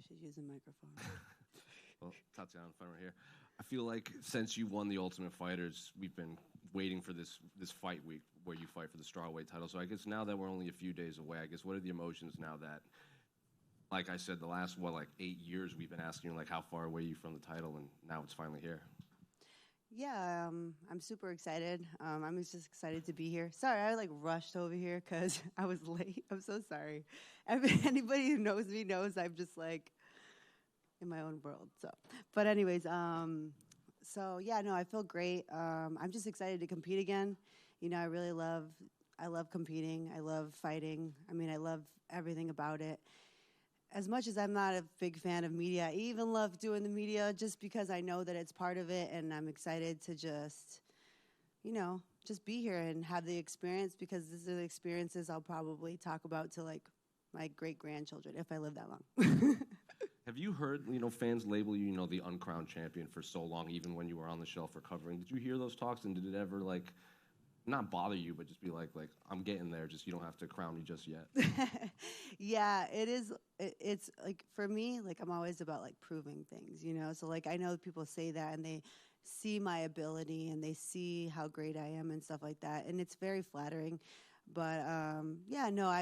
probably should use a microphone. Well, Tatiana, fun right here. I feel like since you won the Ultimate Fighters, we've been waiting for this fight week where you fight for the strawweight title. So I guess now that we're only a few days away, I guess what are the emotions now that, like I said, the last 8 years we've been asking you like how far away are you from the title, and now it's finally here. Yeah, I'm super excited. I'm just excited to be here. Sorry, I rushed over here because I was late. I'm so sorry. Anybody who knows me knows I'm just like in my own world. But anyways, so yeah, no, I feel great. I'm just excited to compete again. You know, I love competing. I love fighting. I mean, I love everything about it. As much as I'm not a big fan of media, I even love doing the media just because I know that it's part of it, and I'm excited to just be here and have the experience, because these are the experiences I'll probably talk about to like my great-grandchildren if I live that long. Have you heard, fans label you, the uncrowned champion for so long, even when you were on the shelf recovering? Did you hear those talks, and did it ever, not bother you, but just be like, I'm getting there, just you don't have to crown me just yet? Yeah, it is. It's like, for me, like, I'm always about like proving things, So like, I know people say that and they see my ability and they see how great I am and stuff like that, and it's very flattering. But yeah, no,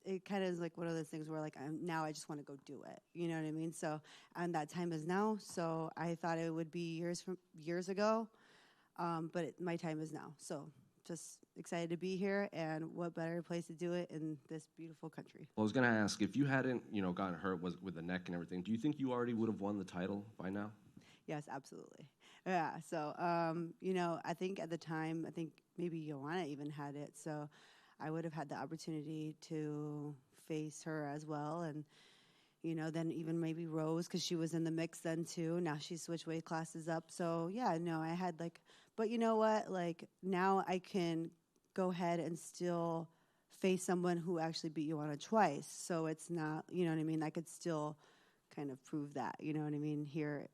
it kind of is like one of those things where like now I just want to go do it. You know what I mean? So, and that time is now. So I thought it would be years ago, but my time is now. So just excited to be here, and what better place to do it in this beautiful country. Well, I was going to ask, if you hadn't, gotten hurt with the neck and everything, do you think you already would have won the title by now? Yes, absolutely. Yeah, so, I think at the time, maybe Joanna even had it, so I would have had the opportunity to face her as well, and, then even maybe Rose, because she was in the mix then too. Now she switched weight classes up, so yeah, no, I had but you know what, now I can go ahead and still face someone who actually beat Joanna twice, so it's not, you know what I mean, I could still kind of prove that, you know what I mean, here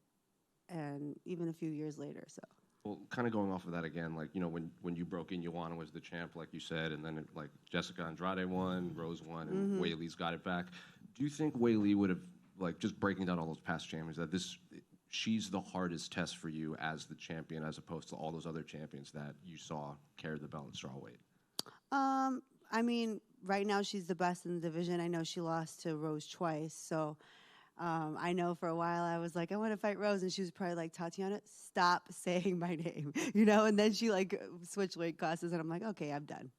and even a few years later. So, well, kind of going off of that again, when you broke in, Joanna was the champ, like you said, and then Jessica Andrade won, Rose won, and Wei Li's got it back. Do you think Wei Li would have, just breaking down all those past champions, that she's the hardest test for you as the champion, as opposed to all those other champions that you saw carry the belt in strawweight? I mean, right now she's the best in the division. I know she lost to Rose twice, so. I know for a while I was like, I want to fight Rose, and she was probably like, Tatiana, stop saying my name, and then she switched weight classes, and I'm like, okay, I'm done.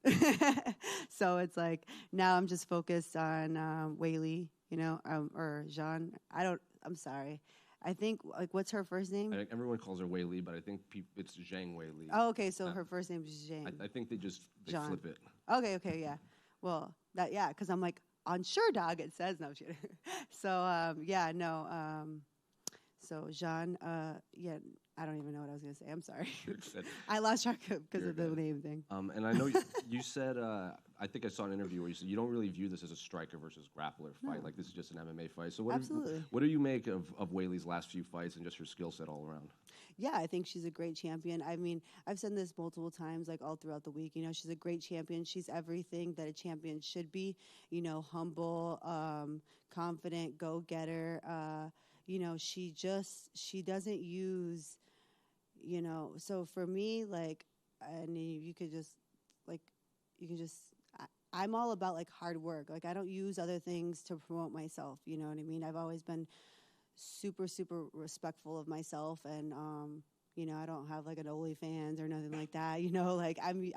So it's like, now I'm just focused on Wei Li, or Jean. I'm sorry. I think, what's her first name? Everyone calls her Wei Li, but I think it's Zhang Wei Li. Oh, okay, so her first name is Zhang. I think they flip it. Okay, yeah. Well, because I'm like, on Sure Dog, it says no. So yeah, no. So Jean, yeah, I don't even know what I was gonna say. I'm sorry. I lost track because of the name thing. And I know you said, I think I saw an interview where you said you don't really view this as a striker versus grappler fight. Like, this is just an MMA fight. So what do you make of Wei Li's last few fights and just her skill set all around? Yeah, I think she's a great champion. I mean, I've said this multiple times, all throughout the week. She's a great champion. She's everything that a champion should be. Humble, confident, go-getter. She doesn't use, So for me, I'm all about hard work. I don't use other things to promote myself. You know what I mean? I've always been super, super respectful of myself, and I don't have an OnlyFans or nothing like that.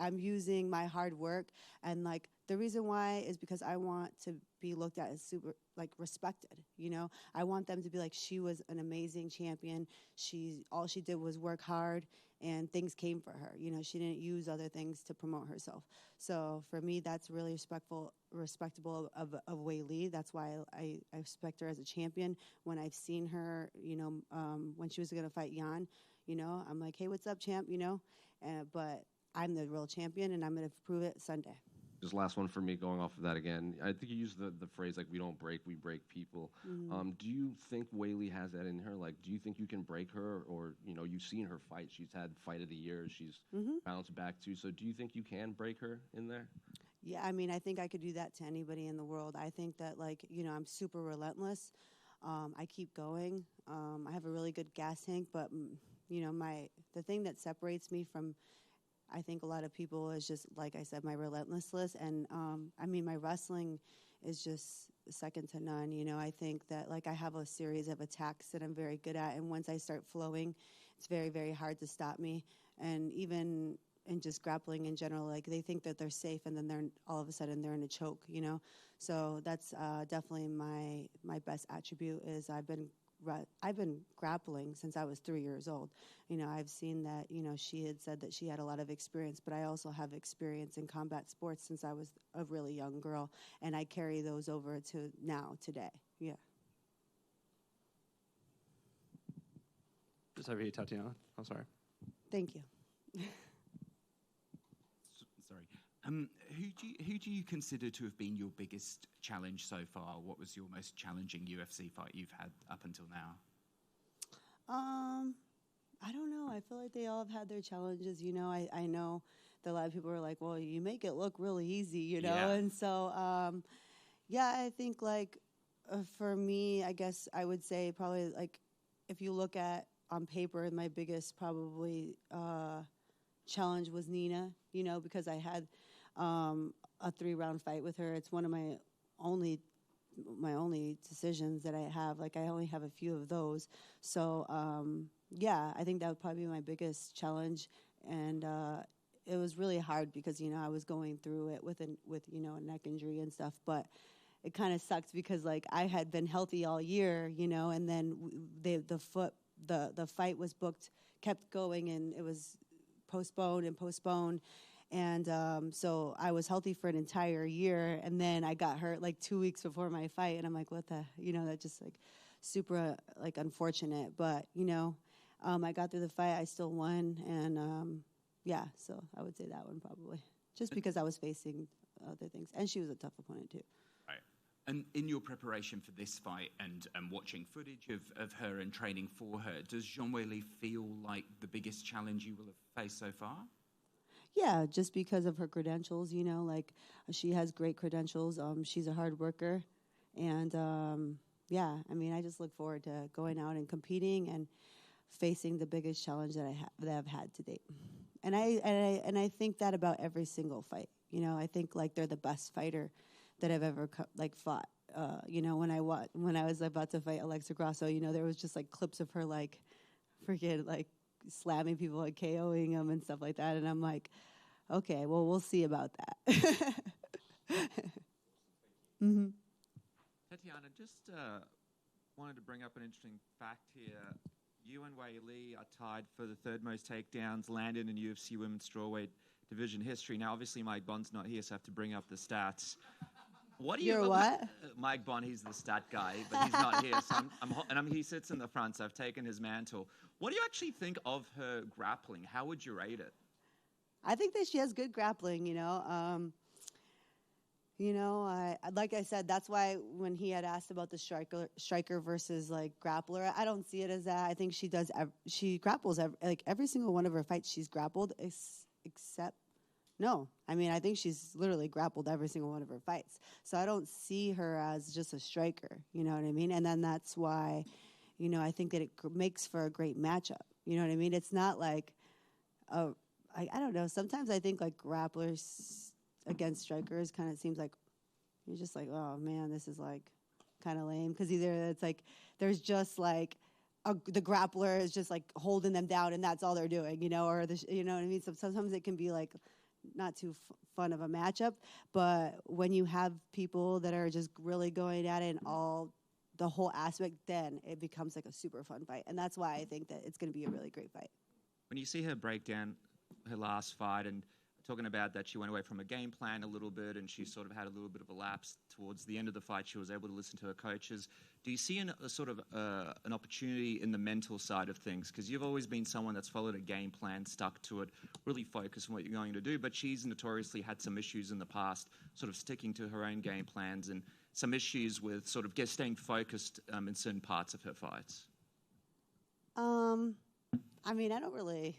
I'm using my hard work, and the reason why is because I want to be looked at as super respected. I want them to be she was an amazing champion. All she did was work hard, and things came for her. She didn't use other things to promote herself. So for me, that's really respectable of Wei Li. That's why I respect her as a champion. When I've seen her, when she was going to fight Jan, I'm like, hey, what's up, champ? But I'm the real champion, and I'm going to prove it Sunday. Just last one for me, going off of that again. I think you used the phrase, we don't break, we break people. Mm-hmm. Do you think Wei Li has that in her? Do you think you can break her? Or, you've seen her fight. She's had Fight of the Year. She's bounced back too. So do you think you can break her in there? Yeah, I mean, I think I could do that to anybody in the world. I think that, I'm super relentless. I keep going. I have a really good gas tank, but you know, the thing that separates me from, I think, a lot of people is just, like I said, my relentlessness. And I mean, my wrestling is just second to none. You know, I think that, like, I have a series of attacks that I'm very good at, and once I start flowing, it's very, very hard to stop me. And even in just grappling in general, like, they think that they're safe, and then they're all of a sudden they're in a choke. You know, so that's definitely my best attribute is I've been grappling since I was 3 years old. You know, I've seen that, you know, she had said that she had a lot of experience, but I also have experience in combat sports since I was a really young girl, and I carry those over to now, today. Yeah. Just over here, Tatiana. I'm sorry. Thank you. Sorry. Who do you consider to have been your biggest challenge so far? What was your most challenging UFC fight you've had up until now? I don't know. I feel like they all have had their challenges. You know, I know that a lot of people are like, well, you make it look really easy, you know? Yeah. And so, yeah, I think, like, for me, I guess I would say probably, like, if you look at on paper, my biggest probably challenge was Nina, you know, because I had a 3-round fight with her. It's one of my only decisions that I have. Like, I only have a few of those. So, yeah, I think that would probably be my biggest challenge. And it was really hard because, you know, I was going through it with you know, a neck injury and stuff. But it kind of sucked because, like, I had been healthy all year, you know, and then the fight was booked, kept going, and it was postponed. And so I was healthy for an entire year, and then I got hurt like 2 weeks before my fight, and I'm like, what the, you know, that just, like, super, like, unfortunate. But, you know, I got through the fight, I still won, and yeah, so I would say that one probably, just because I was facing other things, and she was a tough opponent too. Right. And in your preparation for this fight and watching footage of her and training for her, does Zhang Weili feel like the biggest challenge you will have faced so far? Yeah, just because of her credentials, you know, like, she has great credentials. She's a hard worker. And, yeah, I mean, I just look forward to going out and competing and facing the biggest challenge that I've had to date. And I think that about every single fight. You know, I think, like, they're the best fighter that I've ever, fought. You know, when I was about to fight Alexa Grasso, you know, there was just, like, clips of her, like, freaking, like, slamming people and KOing them and stuff like that, and I'm like, okay, well, we'll see about that. Mm-hmm. Tatiana, just wanted to bring up an interesting fact here. You and Wei Li are tied for the third most takedowns landed in UFC women's strawweight division history. Now, obviously, Mike Bond's not here, so I have to bring up the stats. What do you? You're what? Mike Bond, he's the stat guy, but he's not here. So he sits in the front, so I've taken his mantle. What do you actually think of her grappling? How would you rate it? I think that she has good grappling, you know. Like I said, that's why when he had asked about the striker versus, like, grappler, I don't see it as that. I think she grapples every single one of her fights. She's grappled, except. No, I mean, I think she's literally grappled every single one of her fights. So I don't see her as just a striker, you know what I mean? And then that's why, you know, I think that it makes for a great matchup. You know what I mean? It's not like, I don't know. Sometimes I think, like, grapplers against strikers kind of seems like you're just like, oh, man, this is, like, kind of lame. Because either it's like there's just, like, the grappler is just, like, holding them down and that's all they're doing, you know? Or, you know what I mean? So sometimes it can be, like, not too fun of a matchup, but when you have people that are just really going at it and the whole aspect, then it becomes, like, a super fun fight. And that's why I think that it's going to be a really great fight. When you see her break down her last fight and talking about that she went away from a game plan a little bit and she sort of had a little bit of a lapse towards the end of the fight, she was able to listen to her coaches. Do you see an opportunity in the mental side of things? Because you've always been someone that's followed a game plan, stuck to it, really focused on what you're going to do, but she's notoriously had some issues in the past, sort of sticking to her own game plans and some issues with sort of staying focused in certain parts of her fights. I mean, I don't really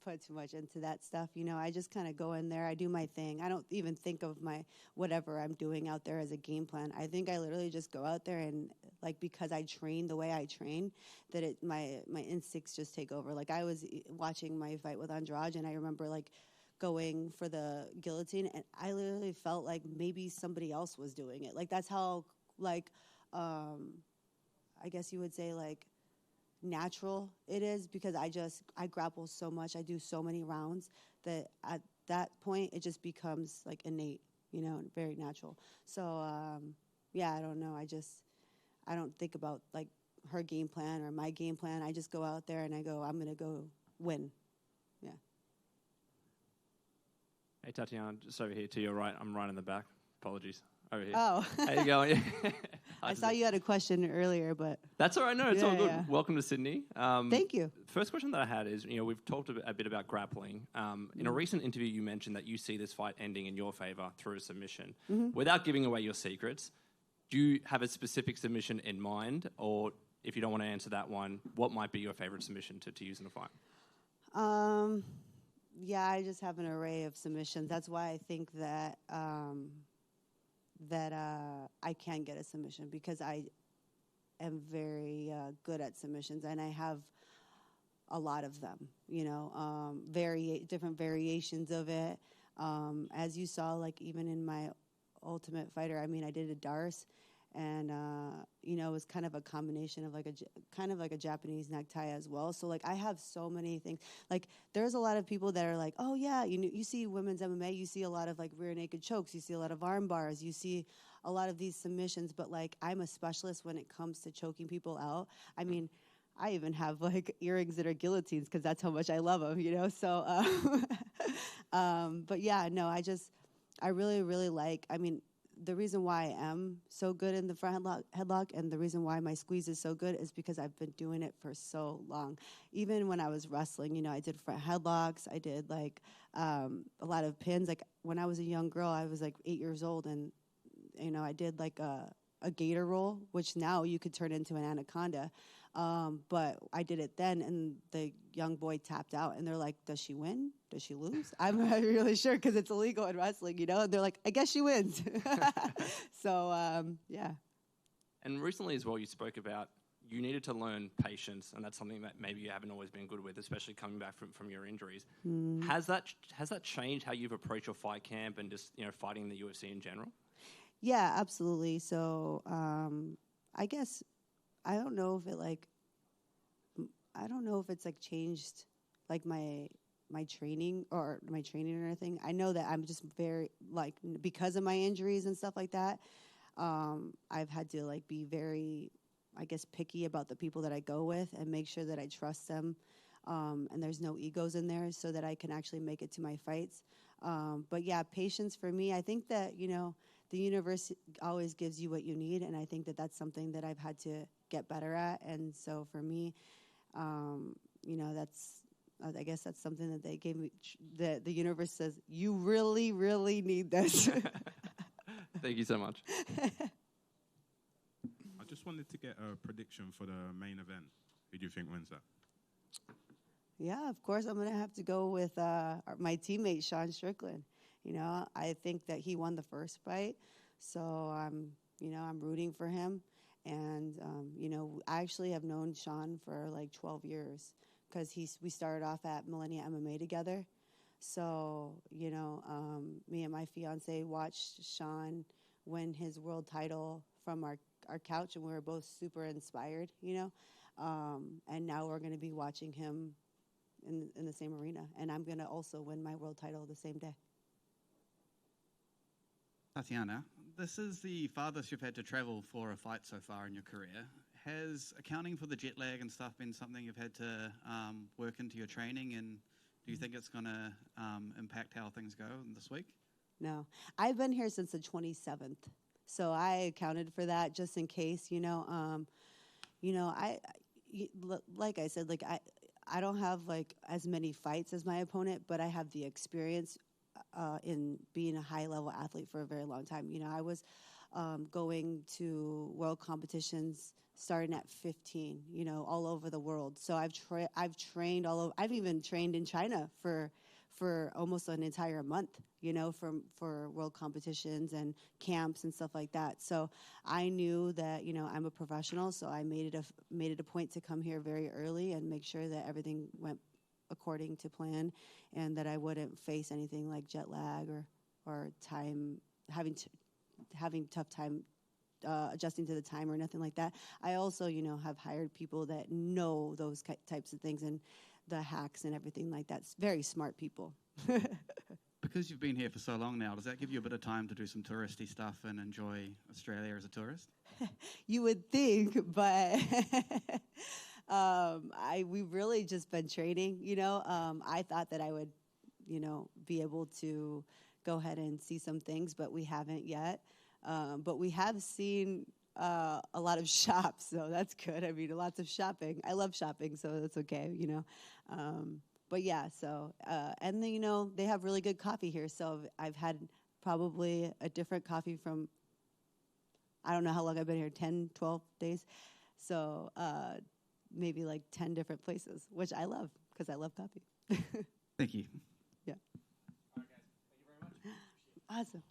put too much into that stuff. You know, I just kind of go in there. I do my thing. I don't even think of my whatever I'm doing out there as a game plan. I think I literally just go out there and, like, because I train the way I train, that my instincts just take over. Like, I was watching my fight with Andrade, and I remember, like, going for the guillotine, and I literally felt like maybe somebody else was doing it. Like, that's how, like, I guess you would say, like, natural it is, because I grapple so much. I do so many rounds that at that point it just becomes like innate, you know, and very natural. So yeah, I don't know. I don't think about like her game plan or my game plan. I just go out there and I go, I'm gonna go win. Yeah. Hey, Tatiana, just over here to your right. I'm right in the back. Apologies. Over here. Oh. How you going? I saw you had a question earlier, but That's all right. No, it's all good. Yeah. Welcome to Sydney. Thank you. First question that I had is, you know, we've talked a bit about grappling. In a recent interview, you mentioned that you see this fight ending in your favor through a submission. Without giving away your secrets, do you have a specific submission in mind? Or if you don't want to answer that one, what might be your favorite submission to use in a fight? Yeah, I just have an array of submissions. That's why I think that I can get a submission, because I am very good at submissions, and I have a lot of them. You know, different variations of it. As you saw, like even in my Ultimate Fighter, I mean, I did a Darce, and you know, it was kind of a combination of like a Japanese necktie as well. So like I have so many things. Like there's a lot of people that are like, oh yeah, you see women's MMA, you see a lot of like rear naked chokes, you see a lot of arm bars, you see a lot of these submissions. But like I'm a specialist when it comes to choking people out. I mean, I even have like earrings that are guillotines because that's how much I love them, you know. So, but yeah, no, I really, really like. I mean, the reason why I am so good in the front headlock, and the reason why my squeeze is so good is because I've been doing it for so long. Even when I was wrestling, you know, I did front headlocks. I did like a lot of pins. Like when I was a young girl, I was like 8 years old, and you know, I did like a gator roll, which now you could turn into an anaconda. But I did it then, and the young boy tapped out, and they're like, does she win? Does she lose? I'm not really sure, because it's illegal in wrestling, you know? And they're like, I guess she wins. So, yeah. And recently as well, you spoke about you needed to learn patience, and that's something that maybe you haven't always been good with, especially coming back from your injuries. Has that changed how you've approached your fight camp and just, you know, fighting in the UFC in general? Yeah, absolutely. So, I guess I don't know if it's like changed like my training or anything. I know that I'm just very like, because of my injuries and stuff like that, I've had to like be very, I guess, picky about the people that I go with and make sure that I trust them, and there's no egos in there, so that I can actually make it to my fights. But yeah, patience for me, I think that, you know, the universe always gives you what you need, and I think that that's something that I've had to get better at. And so for me, you know, I guess that's something that they gave me. The universe says, you really, really need this. Thank you so much. I just wanted to get a prediction for the main event. Who do you think wins that? Yeah, of course, I'm going to have to go with my teammate, Sean Strickland. You know, I think that he won the first fight, so I'm rooting for him. And, you know, I actually have known Sean for like 12 years, because we started off at Millennia MMA together. So, you know, me and my fiance watched Sean win his world title from our couch, and we were both super inspired, you know. And now we're going to be watching him in the same arena, and I'm going to also win my world title the same day. Tatiana, this is the farthest you've had to travel for a fight so far in your career. Has accounting for the jet lag and stuff been something you've had to work into your training, and do you think it's going to impact how things go this week? No. I've been here since the 27th, so I accounted for that just in case, you know. Like I said, like I don't have like as many fights as my opponent, but I have the experience in being a high-level athlete for a very long time. You know, I was going to world competitions starting at 15, all over the world. So I've trained all over. I've even trained in China for almost an entire month, for world competitions and camps and stuff like that. So I knew that, I'm a professional, so I made it a point to come here very early and make sure that everything went according to plan, and that I wouldn't face anything like jet lag or time having tough time adjusting to the time or nothing like that. I also, have hired people that know those types of things and the hacks and everything like that. It's very smart people. Because you've been here for so long now, does that give you a bit of time to do some touristy stuff and enjoy Australia as a tourist? You would think, but we've really just been training, I thought that I would, be able to go ahead and see some things, but we haven't yet. But we have seen a lot of shops, so that's good. I mean, lots of shopping. I love shopping, so that's okay, But yeah, so, and then, they have really good coffee here. So I've had probably a different coffee from, I don't know how long I've been here, 10, 12 days. So maybe like 10 different places, which I love because I love coffee. Thank you. Yeah. All right, guys. Thank you very much. Awesome.